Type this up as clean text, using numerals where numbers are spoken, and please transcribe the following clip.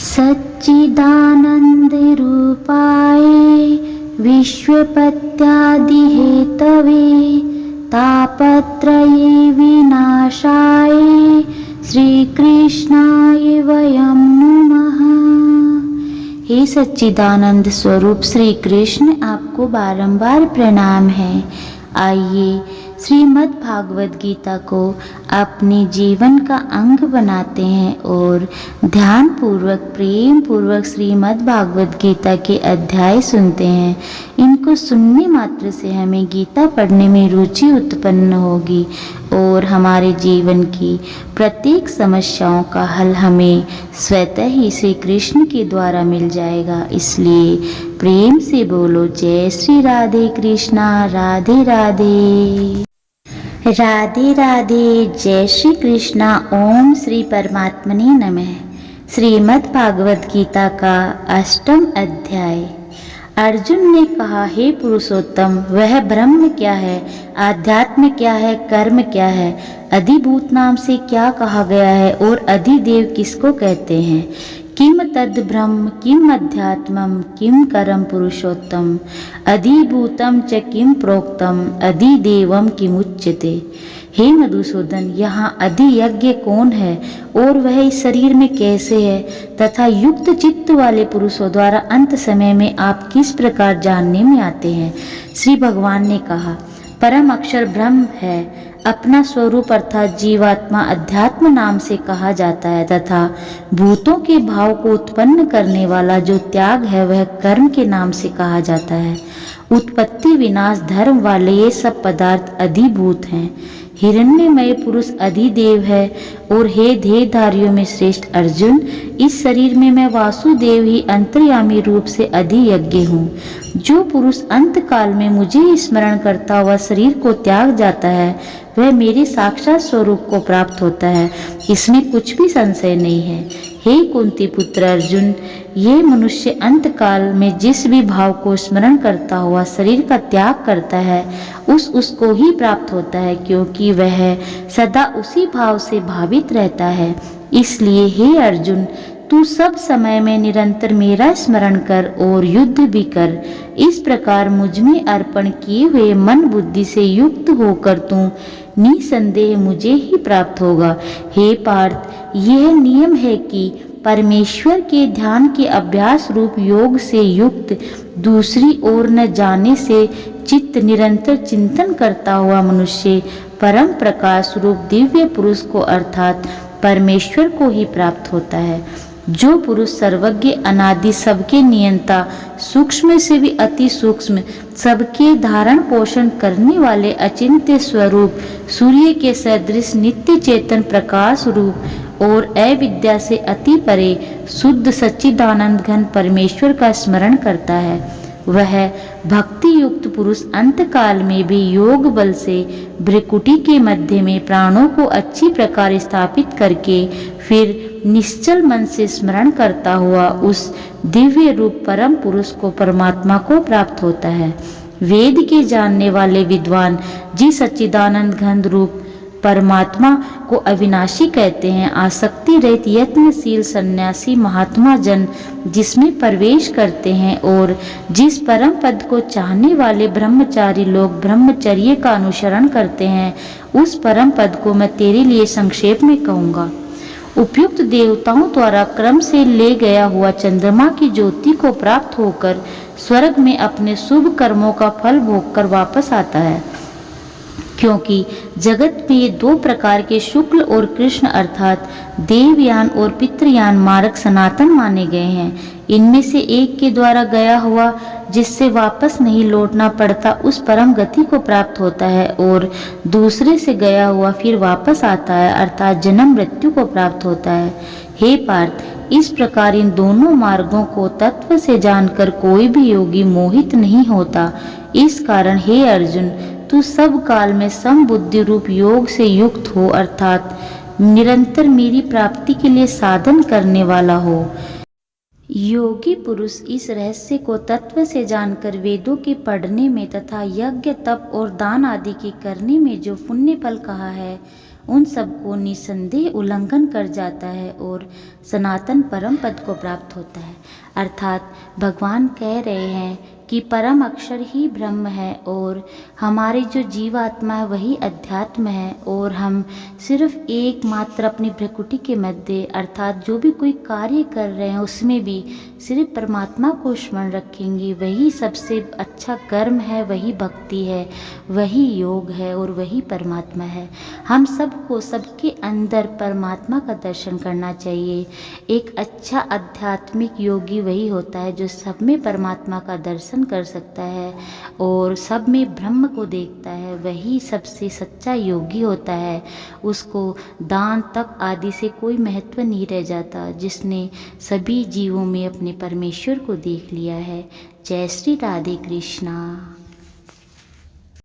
सच्चिदानंद रूपाय विश्वपत्यादिहेतवे तापत्रये विनाशाय श्रीकृष्णाय वयं नमः। हे सच्चिदानंद स्वरूप श्री कृष्ण, आपको बारंबार प्रणाम है। आइए श्रीमद् भागवत गीता को अपने जीवन का अंग बनाते हैं और ध्यान पूर्वक प्रेम पूर्वक श्रीमद् भागवत गीता के अध्याय सुनते हैं। इनको सुनने मात्र से हमें गीता पढ़ने में रुचि उत्पन्न होगी और हमारे जीवन की प्रत्येक समस्याओं का हल हमें स्वतः ही श्री कृष्ण के द्वारा मिल जाएगा। इसलिए प्रेम से बोलो जय श्री राधे कृष्णा, राधे राधे। राधे राधे, जय श्री कृष्णा। ओम श्री परमात्मने नमः। श्रीमद् भागवत गीता का 8वां अध्याय। अर्जुन ने कहा, हे पुरुषोत्तम, वह ब्रह्म क्या है, आध्यात्म क्या है, कर्म क्या है, अधिभूत नाम से क्या कहा गया है और अधिदेव किसको कहते हैं? किम तद ब्रह्म किम अध्यात्मम किम करम पुरुषोत्तम अधिभूतम च किम प्रोक्तम अधिदेवम किमुच्यते। हे मधुसूदन, यहाँ अधियज्ञ कौन है और वह इस शरीर में कैसे है तथा युक्त चित्त वाले पुरुषों द्वारा अंत समय में आप किस प्रकार जानने में आते हैं? श्री भगवान ने कहा, परम अक्षर ब्रह्म है। अपना स्वरूप अर्थात जीवात्मा अध्यात्म नाम से कहा जाता है तथा भूतों के भाव को उत्पन्न करने वाला जो त्याग है वह कर्म के नाम से कहा जाता है। उत्पत्ति विनाश धर्म वाले ये सब पदार्थ अधिभूत हैं। हिरण्यमय पुरुष अधिदेव है और हे देहधारियों में श्रेष्ठ अर्जुन, इस शरीर में मैं वासुदेव ही अंतर्यामी रूप से अधियज्ञ हूँ। जो पुरुष अंत काल में मुझे स्मरण करता हुआ शरीर को त्याग जाता है वह मेरे साक्षात स्वरूप को प्राप्त होता है, इसमें कुछ भी संशय नहीं है। हे कुंती पुत्र अर्जुन, ये मनुष्य अंत काल में जिस भी भाव को स्मरण करता हुआ शरीर का त्याग करता है उसको ही प्राप्त होता है, क्योंकि वह सदा उसी भाव से भावित रहता है। इसलिए हे अर्जुन, तू सब समय में निरंतर मेरा स्मरण कर और युद्ध भी कर। इस प्रकार मुझ में अर्पण किए हुए मन बुद्धि से युक्त होकर तू निसंदेह मुझे ही प्राप्त होगा। हे पार्थ, यह नियम है कि परमेश्वर के ध्यान के अभ्यास रूप योग से युक्त दूसरी ओर न जाने से चित्त निरंतर चिंतन करता हुआ मनुष्य परम प्रकाश रूप दिव्य पुरुष को अर्थात परमेश्वर को ही प्राप्त होता है। जो पुरुष सर्वज्ञ अनादि सबके नियंता सूक्ष्म से भी अति सूक्ष्म सबके धारण पोषण करने वाले अचिंत्य स्वरूप सूर्य के सदृश नित्य चेतन प्रकाश रूप और अविद्या से अति परे शुद्ध सच्चिदानंद घन परमेश्वर का स्मरण करता है, वह भक्ति युक्त पुरुष अंत काल में भी योग बल से भ्रिकुटी के मध्य में प्राणों को अच्छी प्रकार स्थापित करके फिर निश्चल मन से स्मरण करता हुआ उस दिव्य रूप परम पुरुष को परमात्मा को प्राप्त होता है। वेद के जानने वाले विद्वान जिस सच्चिदानंद घन रूप परमात्मा को अविनाशी कहते हैं, आसक्ति रहित यत्नशील सन्यासी महात्मा जन जिसमें प्रवेश करते हैं और जिस परम पद को चाहने वाले ब्रह्मचारी लोग ब्रह्मचर्य का अनुसरण करते हैं, उस परम पद को मैं तेरे लिए संक्षेप में कहूँगा। उपयुक्त देवताओं द्वारा क्रम से ले गया हुआ चंद्रमा की ज्योति को प्राप्त होकर स्वर्ग में अपने शुभ कर्मों का फल भोगकर वापस आता है, क्योंकि जगत में 2 प्रकार के शुक्ल और कृष्ण अर्थात देवयान और पितृयान मार्ग सनातन माने गए हैं। इनमें से एक के द्वारा गया हुआ जिससे वापस नहीं लौटना पड़ता उस परम गति को प्राप्त होता है और दूसरे से गया हुआ फिर वापस आता है अर्थात जन्म मृत्यु को प्राप्त होता है। हे पार्थ, इस प्रकार इन दोनों मार्गों को तत्व से जानकर कोई भी योगी मोहित नहीं होता। इस कारण हे अर्जुन, तू सब काल में समबुद्धि रूप योग से युक्त हो अर्थात निरंतर मेरी प्राप्ति के लिए साधन करने वाला हो। योगी पुरुष इस रहस्य को तत्व से जानकर वेदों के पढ़ने में तथा यज्ञ तप और दान आदि के करने में जो पुण्य फल कहा है उन सबको निसंदेह उल्लंघन कर जाता है और सनातन परम पद को प्राप्त होता है। अर्थात भगवान कह रहे हैं कि परम अक्षर ही ब्रह्म है और हमारी जो जीवात्मा है वही अध्यात्म है, और हम सिर्फ एकमात्र अपनी भ्रकुटी के मध्य अर्थात जो भी कोई कार्य कर रहे हैं उसमें भी सिर्फ परमात्मा को स्मरण रखेंगे। वही सबसे अच्छा कर्म है, वही भक्ति है, वही योग है और वही परमात्मा है। हम सबको सबके अंदर परमात्मा का दर्शन करना चाहिए। एक अच्छा आध्यात्मिक योगी वही होता है जो सब में परमात्मा का दर्शन कर सकता है और सब में ब्रह्म को देखता है। वही सबसे सच्चा योगी होता है। उसको दान तप आदि से कोई महत्व नहीं रह जाता, जिसने सभी जीवों में अपने परमेश्वर को देख लिया है। जय श्री राधे कृष्णा।